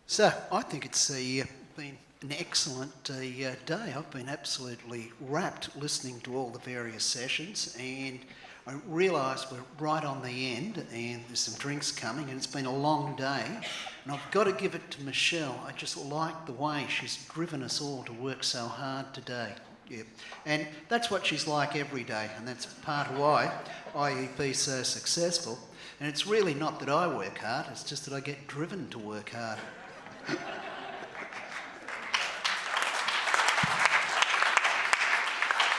So I think it's been an excellent day. I've been absolutely rapt listening to all the various sessions, and I realise we're right on the end and there's some drinks coming and it's been a long day, and I've got to give it to Michelle. I just like the way she's driven us all to work so hard today. Yeah. And that's what she's like every day, and that's part of why IEP is so successful. And it's really not that I work hard, it's just that I get driven to work hard.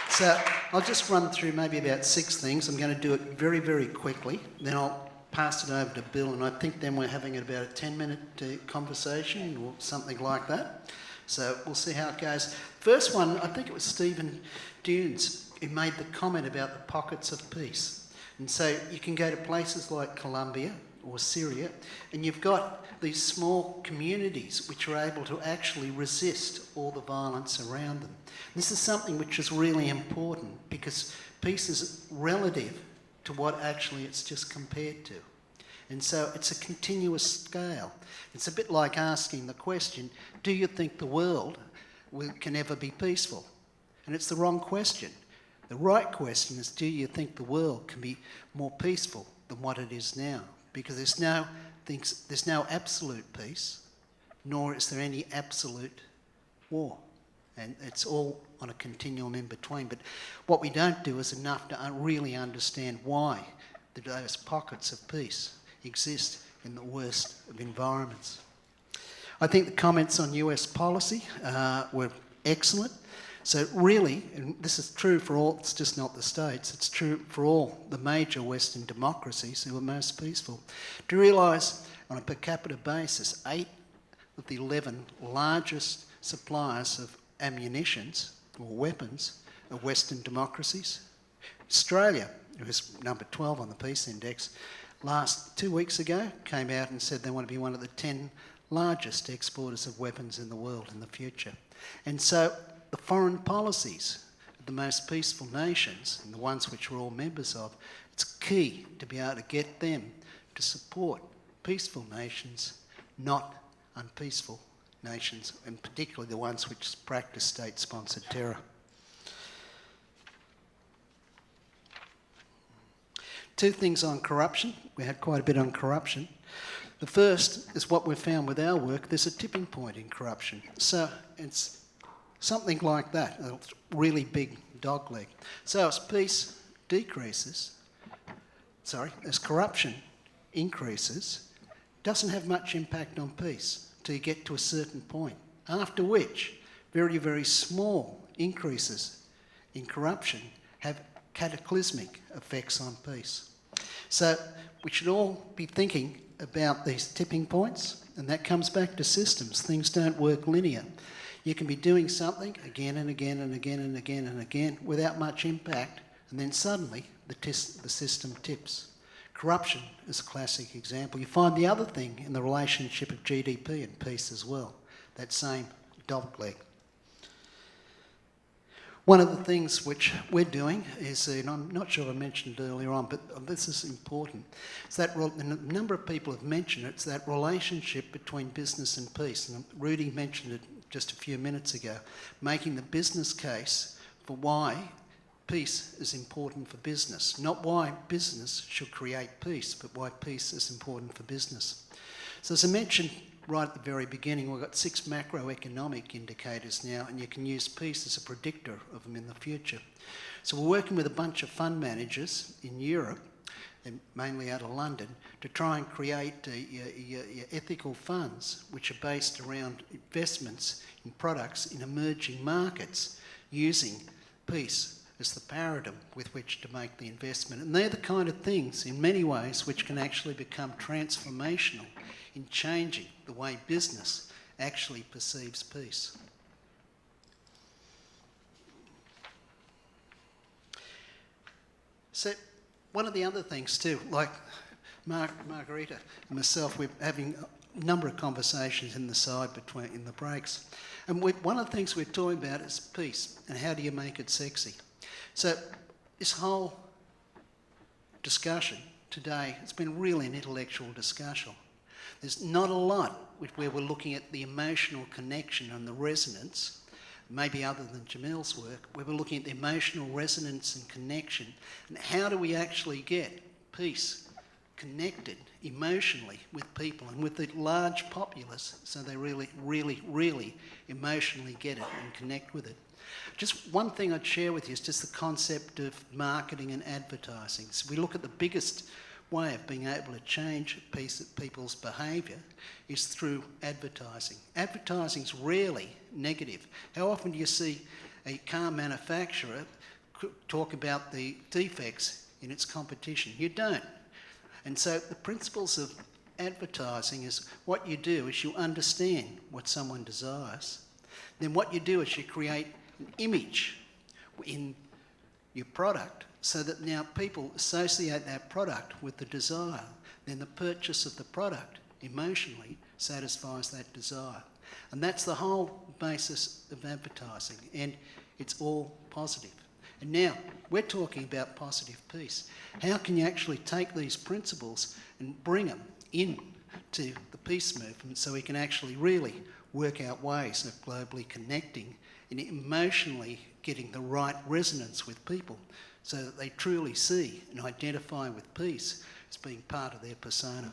So I'll just run through maybe about 6 things. I'm going to do it very, very quickly. Then I'll pass it over to Bill, and I think then we're having about a 10-minute conversation or something like that. So we'll see how it goes. First one, I think it was Stephen Dunes who made the comment about the pockets of peace. And so you can go to places like Colombia or Syria, and you've got these small communities which are able to actually resist all the violence around them. This is something which is really important because peace is relative to what actually it's just compared to. And so it's a continuous scale. It's a bit like asking the question, do you think the world can ever be peaceful? And it's the wrong question. The right question is, do you think the world can be more peaceful than what it is now? Because there's no absolute peace, nor is there any absolute war. And it's all on a continuum in between. But what we don't do is enough to really understand why those pockets of peace exist in the worst of environments. I think the comments on US policy were excellent. So really, and this is true for all, it's just not the States, it's true for all the major Western democracies who are most peaceful. To realise on a per capita basis, 8 of the 11 largest suppliers of ammunitions or weapons are Western democracies. Australia, who is number 12 on the Peace Index, 2 weeks ago came out and said they want to be one of the 10 largest exporters of weapons in the world in the future. And so the foreign policies of the most peaceful nations, and the ones which we're all members of, it's key to be able to get them to support peaceful nations, not unpeaceful nations, and particularly the ones which practice state-sponsored terror. 2 things on corruption. We had quite a bit on corruption. The first is what we've found with our work. There's a tipping point in corruption. So it's something like that, a really big dogleg. So as peace decreases, as corruption increases, doesn't have much impact on peace till you get to a certain point, after which very, very small increases in corruption have cataclysmic effects on peace. So we should all be thinking about these tipping points, and that comes back to systems. Things don't work linear. You can be doing something again and again and again and again and again without much impact, and then suddenly the system tips. Corruption is a classic example. You find the other thing in the relationship of GDP and peace as well, that same dogleg. One of the things which we're doing is, and I'm not sure I mentioned it earlier on, but this is important, it's that, and a number of people have mentioned it, it's that relationship between business and peace. And Rudy mentioned it just a few minutes ago, making the business case for why peace is important for business. Not why business should create peace, but why peace is important for business. So as I mentioned right at the very beginning, we've got 6 macroeconomic indicators now, and you can use peace as a predictor of them in the future. So we're working with a bunch of fund managers in Europe, and mainly out of London, to try and create ethical funds which are based around investments in products in emerging markets using peace as the paradigm with which to make the investment. And they're the kind of things, in many ways, which can actually become transformational in changing the way business actually perceives peace. So one of the other things too, like Margarita and myself, we're having a number of conversations in the breaks. And one of the things we're talking about is peace and how do you make it sexy. So this whole discussion today, it's been really an intellectual discussion. There's not a lot where we're looking at the emotional connection and the resonance, maybe other than Jamil's work, where we're looking at the emotional resonance and connection, and how do we actually get peace connected emotionally with people and with the large populace so they really, really, really emotionally get it and connect with it. Just one thing I'd share with you is just the concept of marketing and advertising. So we look at the biggest way of being able to change people's behaviour is through advertising. Advertising's rarely negative. How often do you see a car manufacturer talk about the defects in its competition? You don't. And so the principles of advertising is what you do is you understand what someone desires. Then what you do is you create an image in your product so that now people associate that product with the desire. Then the purchase of the product emotionally satisfies that desire. And that's the whole basis of advertising, and it's all positive. And now we're talking about positive peace. How can you actually take these principles and bring them in to the peace movement so we can actually really work out ways of globally connecting and emotionally getting the right resonance with people so that they truly see and identify with peace as being part of their persona.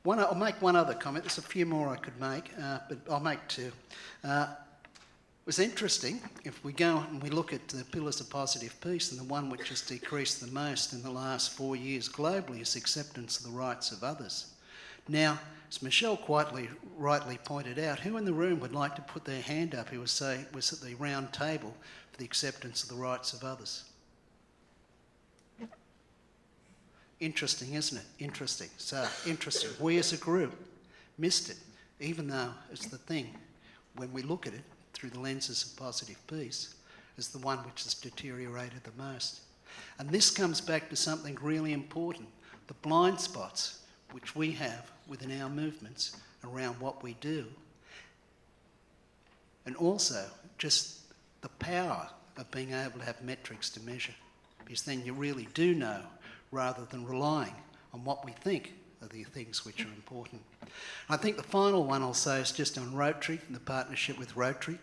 I'll make one other comment. There's a few more I could make, but I'll make two. It was interesting, if we go and we look at the pillars of positive peace, and the one which has decreased the most in the last 4 years globally is acceptance of the rights of others. Now, as Michelle quite rightly pointed out, who in the room would like to put their hand up who was at the round table for the acceptance of the rights of others? Interesting, isn't it? Interesting. So, interesting. We as a group missed it, even though it's the thing, when we look at it through the lenses of positive peace, is the one which has deteriorated the most. And this comes back to something really important, the blind spots which we have within our movements around what we do. And also, just the power of being able to have metrics to measure, because then you really do know, rather than relying on what we think are the things which are important. I think the final one I'll say is just on Rotary and the partnership with Rotary.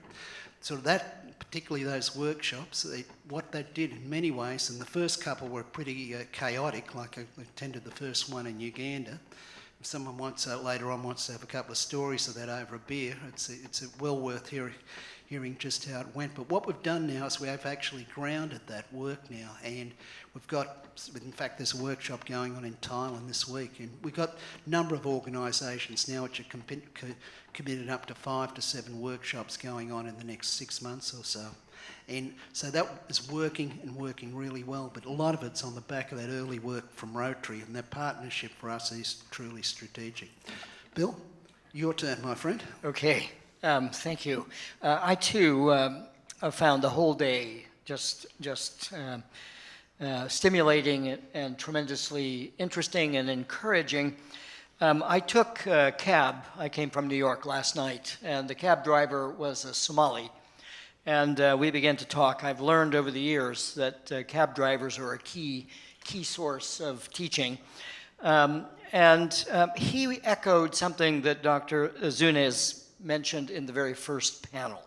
So that, particularly those workshops, what that did in many ways, and the first couple were pretty chaotic, like I attended the first one in Uganda. If someone wants later on wants to have a couple of stories of that over a beer, it's well worth hearing just how it went. But what we've done now is we have actually grounded that work now, and we've got, in fact, there's a workshop going on in Thailand this week, and we've got a number of organisations now which are committed up to 5 to 7 workshops going on in the next 6 months or so. And so that is working and working really well, but a lot of it's on the back of that early work from Rotary, and that partnership for us is truly strategic. Bill, your turn, my friend. Okay. Thank you. I too found the whole day just stimulating and tremendously interesting and encouraging. I took a cab. I came from New York last night, and the cab driver was a Somali. And we began to talk. I've learned over the years that cab drivers are a key source of teaching. And he echoed something that Dr. Zunez mentioned in the very first panel.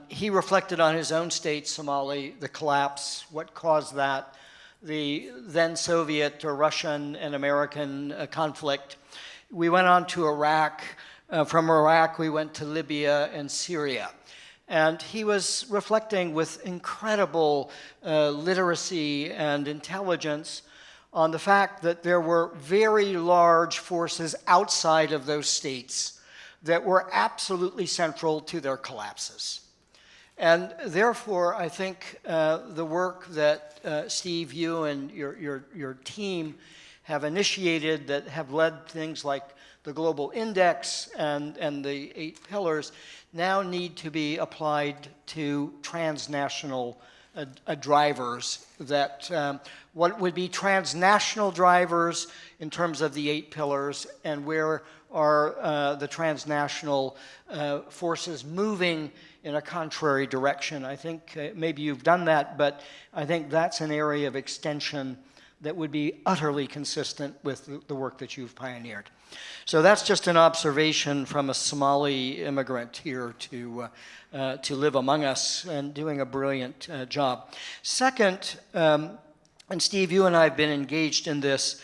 He reflected on his own state, Somali, the collapse, what caused that, the then Soviet or Russian and American conflict. We went on to Iraq. From Iraq, we went to Libya and Syria. And he was reflecting with incredible literacy and intelligence on the fact that there were very large forces outside of those states that were absolutely central to their collapses. And therefore, I think the work that Steve, you and your team have initiated that have led things like the Global Index and the 8 pillars now need to be applied to transnational drivers. That what would be transnational drivers in terms of the 8 pillars, and where are the transnational forces moving in a contrary direction. I think maybe you've done that, but I think that's an area of extension that would be utterly consistent with the work that you've pioneered. So that's just an observation from a Somali immigrant here to live among us and doing a brilliant job. Second, and Steve, you and I have been engaged in this.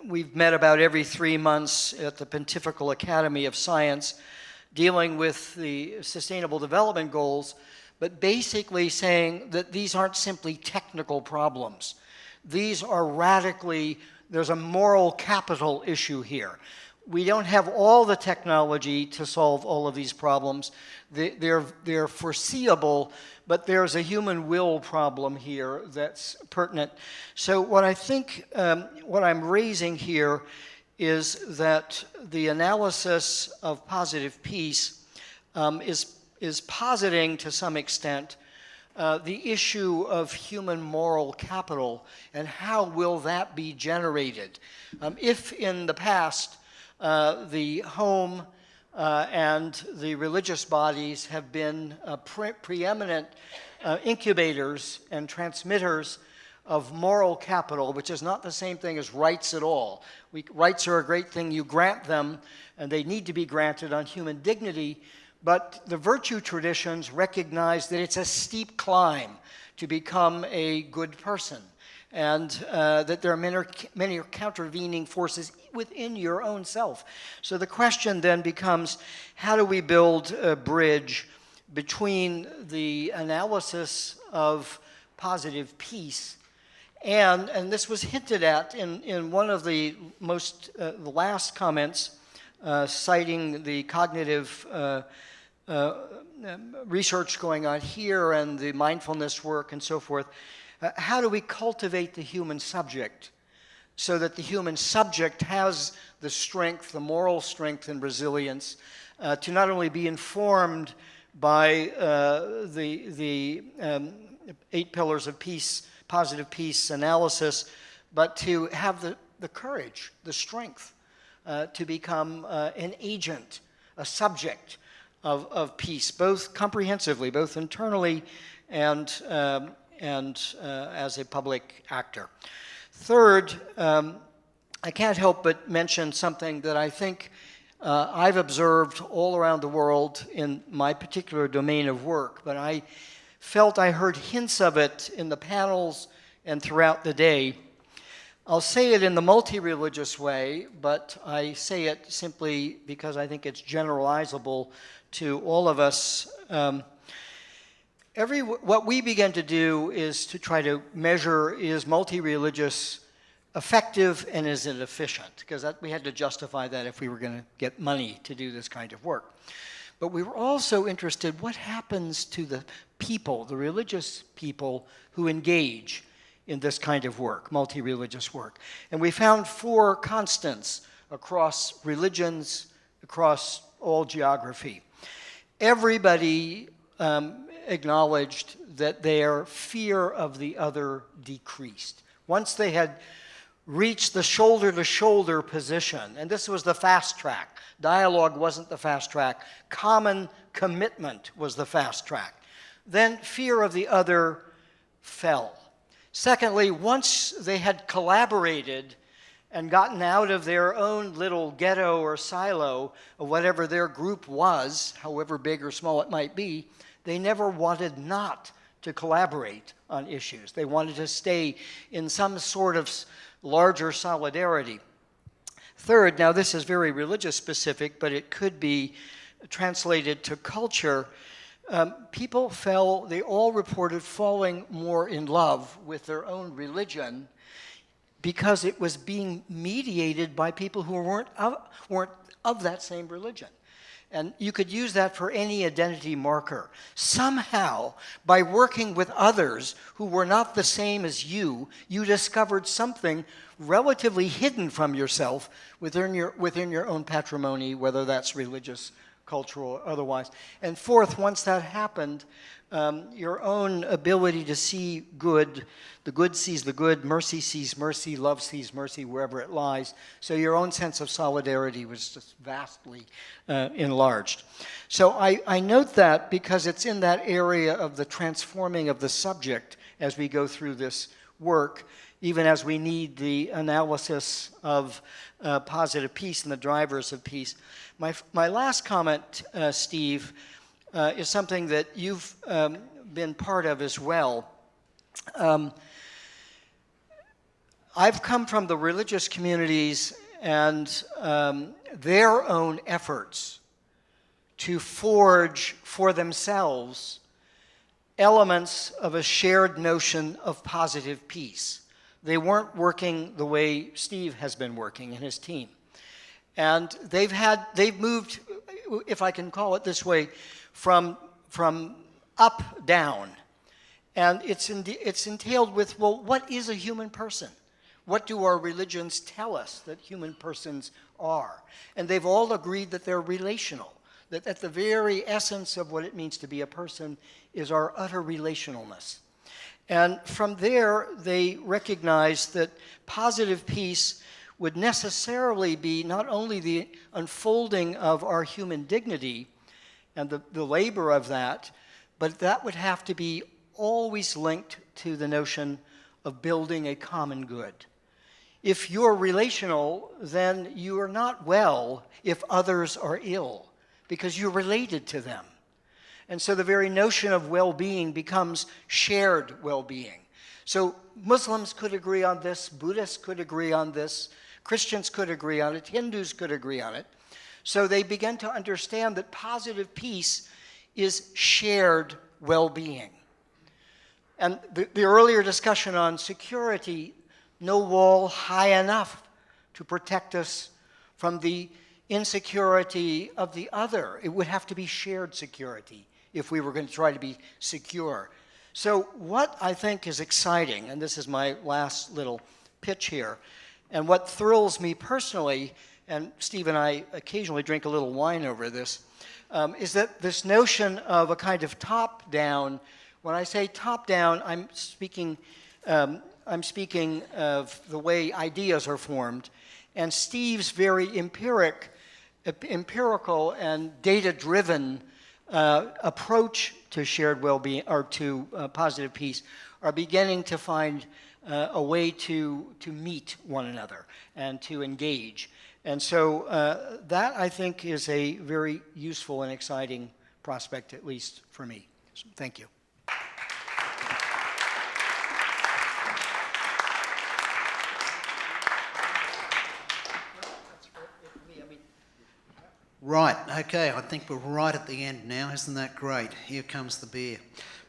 We've met about every 3 months at the Pontifical Academy of Science, dealing with the Sustainable Development Goals, but basically saying that these aren't simply technical problems. These are radically, there's a moral capital issue here. We don't have all the technology to solve all of these problems. They're foreseeable, but there's a human will problem here that's pertinent. So what I think, what I'm raising here is that the analysis of positive peace is positing to some extent the issue of human moral capital and how will that be generated. If in the past the home and the religious bodies have been preeminent incubators and transmitters of moral capital, which is not the same thing as rights at all. Rights are a great thing, you grant them, and they need to be granted on human dignity, but the virtue traditions recognize that it's a steep climb to become a good person, and that there are many countervening forces within your own self. So the question then becomes, how do we build a bridge between the analysis of positive peace and this was hinted at in one of the the last comments, citing the cognitive research going on here and the mindfulness work and so forth. How do we cultivate the human subject so that the human subject has the strength, the moral strength and resilience to not only be informed by the 8 pillars of peace, positive peace analysis, but to have the courage, the strength to become an agent, a subject of peace, both comprehensively, both internally and as a public actor. Third, I can't help but mention something that I think I've observed all around the world in my particular domain of work, but I felt I heard hints of it in the panels and throughout the day. I'll say it in the multi-religious way, but I say it simply because I think it's generalizable to all of us. What we begin to do is to try to measure, is multi-religious effective and is it efficient? Because we had to justify that if we were going to get money to do this kind of work. But we were also interested, what happens to the people, the religious people who engage in this kind of work, multi-religious work? And we found 4 constants across religions, across all geography. Everybody acknowledged that their fear of the other decreased. Once they had reached the shoulder-to-shoulder position, and this was the fast track. Dialogue wasn't the fast track. Common commitment was the fast track. Then fear of the other fell. Secondly, once they had collaborated and gotten out of their own little ghetto or silo of whatever their group was, however big or small it might be, they never wanted not to collaborate on issues. They wanted to stay in some sort of larger solidarity. Third, now this is very religious specific, but it could be translated to culture. People they all reported falling more in love with their own religion because it was being mediated by people who weren't of that same religion. And you could use that for any identity marker. Somehow, by working with others who were not the same as you discovered something relatively hidden from yourself within your own patrimony, whether that's religious, cultural, or otherwise. And fourth, once that happened, your own ability to see good, the good sees the good, mercy sees mercy, love sees mercy wherever it lies. So your own sense of solidarity was just vastly enlarged. So I note that because it's in that area of the transforming of the subject as we go through this work. even as we need the analysis of positive peace and the drivers of peace. My last comment, Steve, is something that you've been part of as well. I've come from the religious communities and their own efforts to forge for themselves elements of a shared notion of positive peace. They weren't working the way Steve has been working and his team. And they've moved, if I can call it this way, from up down. And it's entailed with, well, what is a human person? What do our religions tell us that human persons are? And they've all agreed that they're relational, that at the very essence of what it means to be a person is our utter relationalness. And from there, they recognize that positive peace would necessarily be not only the unfolding of our human dignity and the labor of that, but that would have to be always linked to the notion of building a common good. If you're relational, then you are not well if others are ill, because you're related to them. And so the very notion of well-being becomes shared well-being. So Muslims could agree on this, Buddhists could agree on this, Christians could agree on it, Hindus could agree on it. So they begin to understand that positive peace is shared well-being. And the earlier discussion on security, no wall high enough to protect us from the insecurity of the other. It would have to be shared security if we were going to try to be secure. So what I think is exciting, and this is my last little pitch here, and what thrills me personally, and Steve and I occasionally drink a little wine over this, is that this notion of a kind of top-down, when I say top-down, I'm speaking of the way ideas are formed, and Steve's very empirical and data-driven approach to shared well-being or to positive peace are beginning to find a way to meet one another and to engage. And so that, I think, is a very useful and exciting prospect, at least for me. So, thank you. Right, okay, I think we're right at the end now. Isn't that great? Here comes the beer.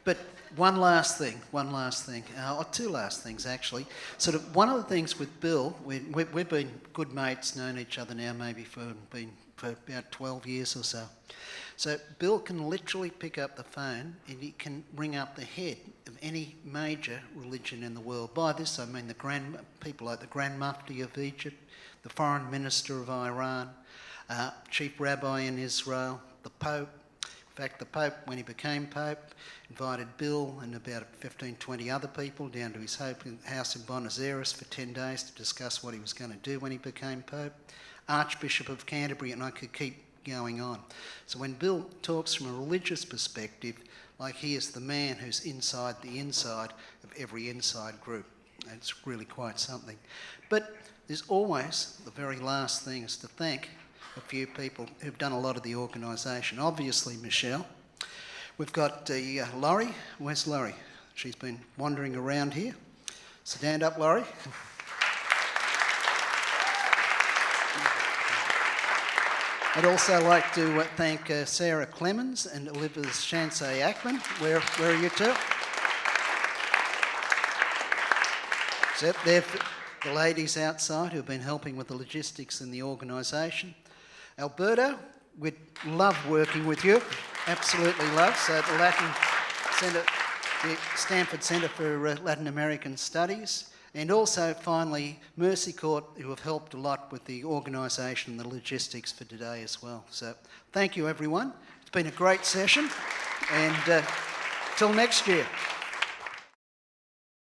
But one last thing, or two last things actually. Sort of one of the things with Bill, we've been good mates, known each other now maybe for about 12 years or so. So Bill can literally pick up the phone and he can ring up the head of any major religion in the world. By this I mean people like the Grand Mufti of Egypt, the Foreign Minister of Iran, Chief Rabbi in Israel, the Pope. In fact, the Pope, when he became Pope, invited Bill and about 15, 20 other people down to his house in Buenos Aires for 10 days to discuss what he was going to do when he became Pope. Archbishop of Canterbury, and I could keep going on. So when Bill talks from a religious perspective, like he is the man who's inside the inside of every inside group. It's really quite something. But there's always, the very last thing is to thank a few people who've done a lot of the organisation. Obviously, Michelle. We've got Laurie. Where's Laurie? She's been wandering around here. Stand up, Laurie. I'd also like to thank Sarah Clemens and Elizabeth Shansay Ackman. Where are you two? So they're the ladies outside who've been helping with the logistics and the organisation. Alberto, we'd love working with you. Absolutely love. So the Latin Centre, the Stanford Center for Latin American Studies. And also, finally, Mercy Court, who have helped a lot with the organisation and the logistics for today as well. So thank you, everyone. It's been a great session. And till next year.